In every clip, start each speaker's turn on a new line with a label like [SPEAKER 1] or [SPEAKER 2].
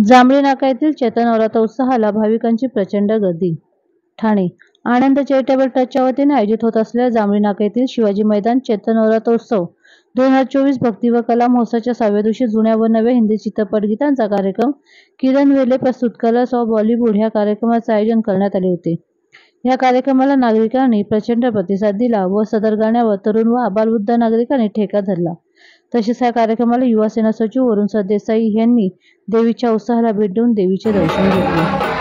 [SPEAKER 1] जांभळी नाका येथील चैत्र नवरात्र उत्सवाला भाविकांची प्रचंड गर्दी। ठाणे आनंद चॅरिटेबल ट्रस्टच्या वतीने आयोजित होत असलेल्या जांभळी नाका येथील शिवाजी मैदान चैत्र नवरात्र उत्सव 2024 भक्ती व कला महोत्सवाच्या 6व्या दिवशी जुन्या व नव्या हिंदी चित्रपट गीतांचा कार्यक्रम किरण वेले प्रस्तुत कलर्स ऑफ बॉलिवूड ह्या कार्यक्रमाचे आयोजन करण्यात आले होते। या कार्यक्रमाला नागरिकांनी प्रचंड प्रतिसाद दिला व सदर गाण्यावर तरुण व आबालवृद्ध नागरिकांनी ठेका धरला। तसेच या कार्यक्रमाला युवा सेना सचिव वरुण सरदेसाई यांनी देवीच्या उत्सवाला भेट देऊन देवीचे दर्शन घेतले।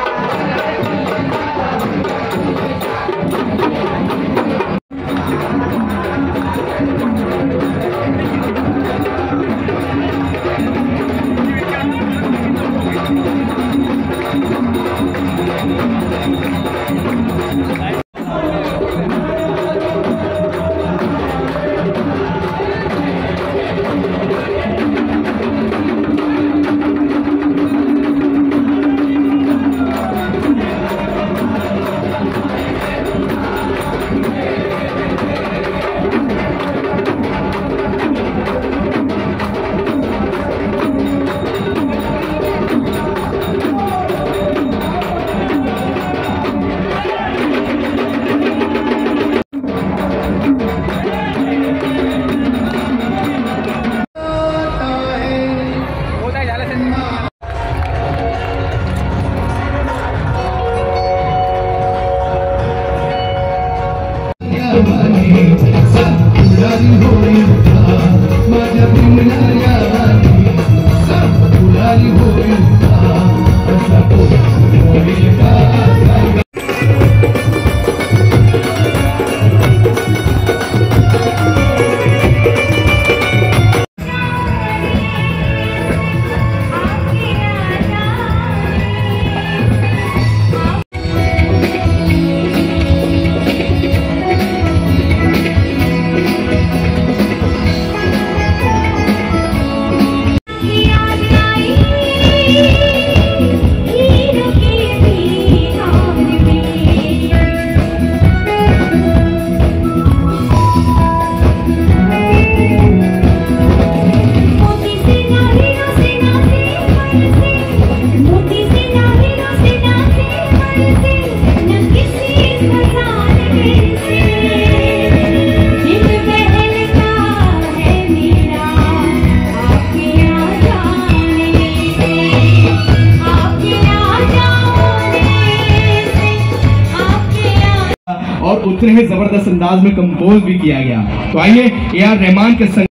[SPEAKER 2] और उतने ही जबरदस्त अंदाज में कंपोज भी किया गया। तो आइए ए.आर. रहमान के संग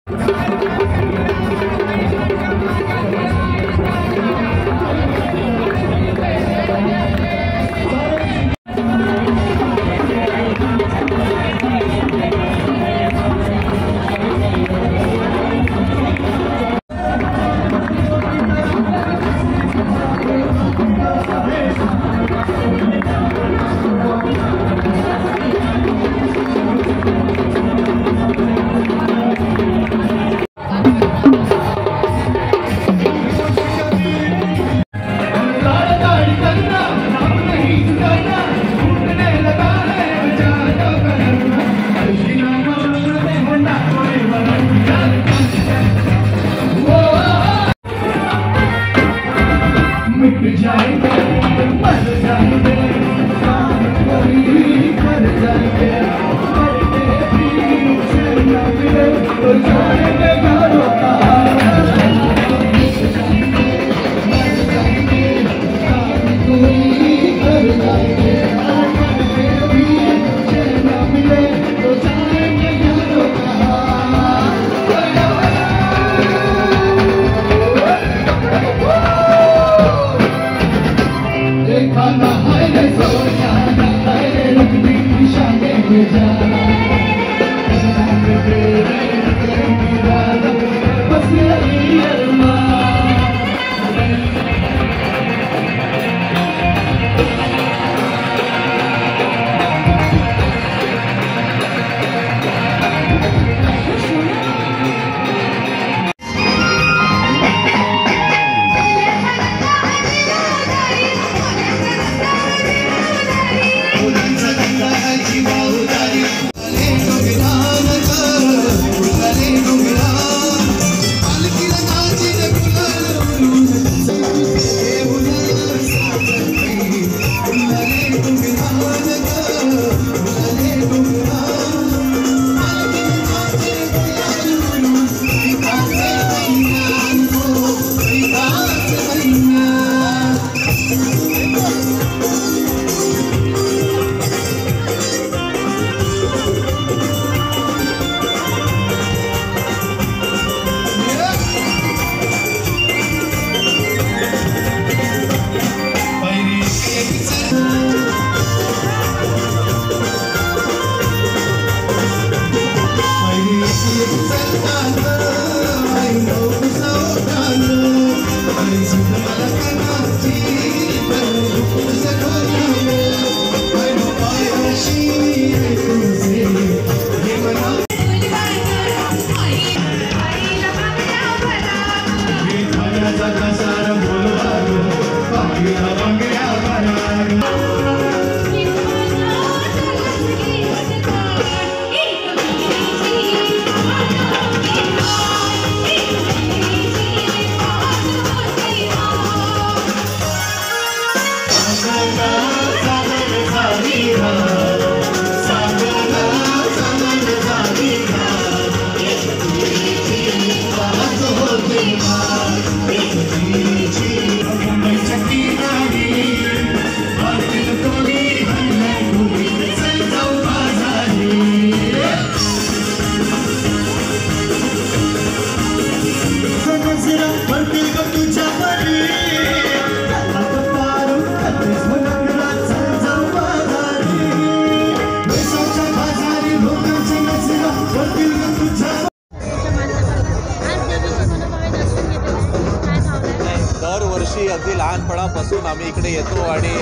[SPEAKER 3] म्हणून आम्ही इकडे येतो आणि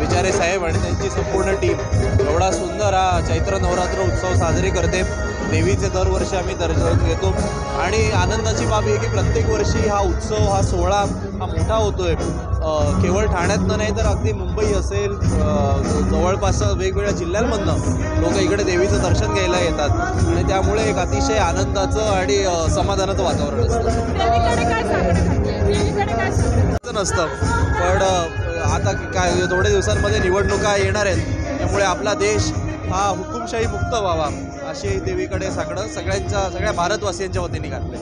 [SPEAKER 3] विचारे साहेब आणि त्यांची संपूर्ण टीम एवढा सुंदर हा चैत्र नवरात्र उत्सव साजरी करते. देवीचे दरवर्षी आम्ही दर्शन घेतो आणि आनंदाची बाब आहे की प्रत्येक वर्षी हा उत्सव हा सोहळा हा मोठा होतो आहे. केवळ ठाण्यातनं नाही तर अगदी मुंबई असेल, जवळपास वेगवेगळ्या जिल्ह्यांमधनं लोक इकडे देवीचं दर्शन घ्यायला येतात आणि त्यामुळे एक अतिशय आनंदाचं आणि समाधानाचं वातावरण नसतं. पण आता काय थोड्या दिवसांमध्ये निवडणुका येणार आहेत, त्यामुळे आपला देश हा हुकुमशाही मुक्त व्हावा अशी देवीकडे सगळ्या भारतवासियांच्या वतीने घातले.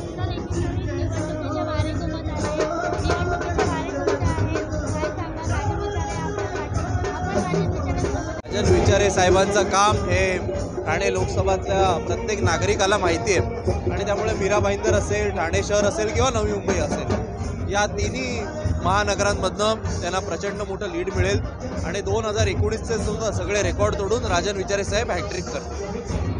[SPEAKER 3] राजन विचारे साहेबांचं काम हे ठाणे लोकसभातल्या प्रत्येक नागरिकाला माहिती आहे आणि त्यामुळे मीरा भाईंदर असेल, ठाणे शहर असेल किंवा नवी मुंबई असेल, या तिन्ही महानगरांमधनं त्यांना प्रचंड मोठं लीड मिळेल आणि 2019चे सुद्धा सगळे रेकॉर्ड तोडून राजन विचारे साहेब हॅट्रिक करतील.